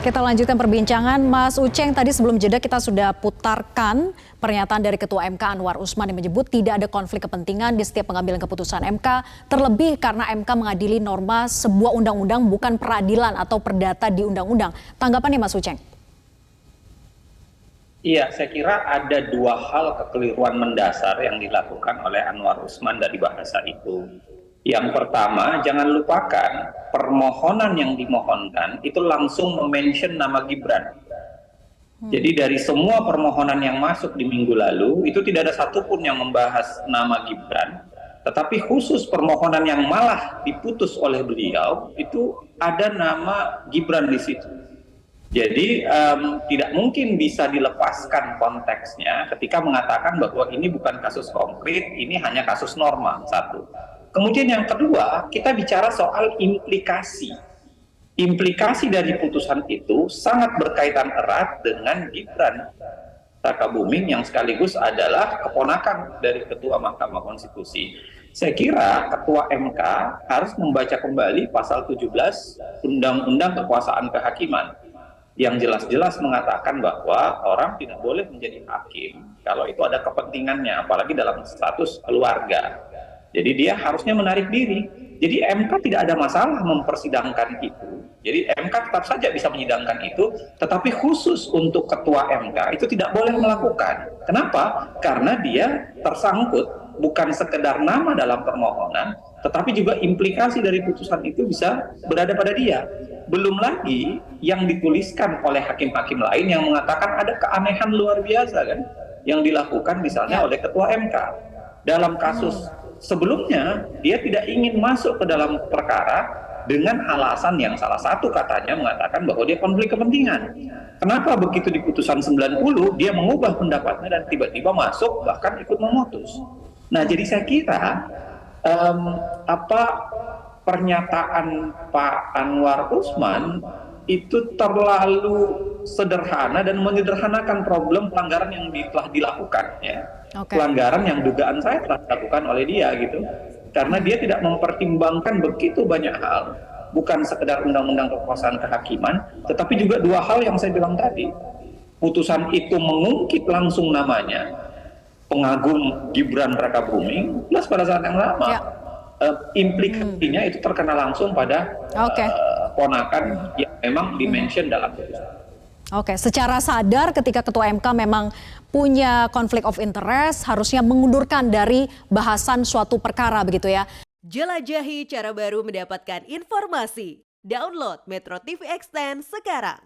Kita lanjutkan perbincangan, Mas Uceng. Tadi sebelum jeda kita sudah putarkan pernyataan dari Ketua MK Anwar Usman yang menyebut tidak ada konflik kepentingan di setiap pengambilan keputusan MK, terlebih karena MK mengadili norma sebuah undang-undang bukan peradilan atau perdata di undang-undang. Tanggapannya Mas Uceng? Iya, saya kira ada dua hal kekeliruan mendasar yang dilakukan oleh Anwar Usman dari bahasa itu. Yang pertama, jangan lupakan permohonan yang dimohonkan itu langsung mention nama Gibran. Jadi dari semua permohonan yang masuk di minggu lalu, itu tidak ada satupun yang membahas nama Gibran. Tetapi khusus permohonan yang malah diputus oleh beliau, itu ada nama Gibran di situ. Jadi tidak mungkin bisa dilepaskan konteksnya ketika mengatakan bahwa ini bukan kasus konkret, ini hanya kasus norma, satu. Kemudian yang kedua, kita bicara soal implikasi. Implikasi dari putusan itu sangat berkaitan erat dengan Gibran Rakabuming yang sekaligus adalah keponakan dari Ketua Mahkamah Konstitusi. Saya kira Ketua MK harus membaca kembali pasal 17 Undang-Undang Kekuasaan Kehakiman yang jelas-jelas mengatakan bahwa orang tidak boleh menjadi hakim kalau itu ada kepentingannya, apalagi dalam status keluarga. Jadi dia harusnya menarik diri. Jadi MK tidak ada masalah mempersidangkan itu. Jadi MK tetap saja bisa menyidangkan itu, tetapi khusus untuk Ketua MK itu tidak boleh melakukan. Kenapa? Karena dia tersangkut bukan sekedar nama dalam permohonan, tetapi juga implikasi dari putusan itu bisa berada pada dia. Belum lagi yang dituliskan oleh hakim-hakim lain yang mengatakan ada keanehan luar biasa kan, yang dilakukan misalnya oleh Ketua MK. Dalam kasus sebelumnya, dia tidak ingin masuk ke dalam perkara dengan alasan yang salah satu katanya mengatakan bahwa dia konflik kepentingan. Kenapa begitu di putusan 90 dia mengubah pendapatnya dan tiba-tiba masuk bahkan ikut memutus. Nah, jadi saya kira pernyataan Pak Anwar Usman itu terlalu sederhana dan menyederhanakan problem pelanggaran yang telah dilakukan ya. Pelanggaran yang dugaan saya telah dilakukan oleh dia gitu. Karena dia tidak mempertimbangkan begitu banyak hal, bukan sekedar undang-undang kekuasaan kehakiman, tetapi juga dua hal yang saya bilang tadi. Putusan itu mengungkit langsung namanya pengagum Gibran Rakabuming, plus pada saat yang lama implikasinya itu terkena langsung pada ponakan yang memang dimention dalam putusan. Oke, secara sadar ketika Ketua MK memang punya konflik of interest, harusnya mengundurkan dari bahasan suatu perkara begitu ya. Jelajahi cara baru mendapatkan informasi. Download Metro TV Extend sekarang.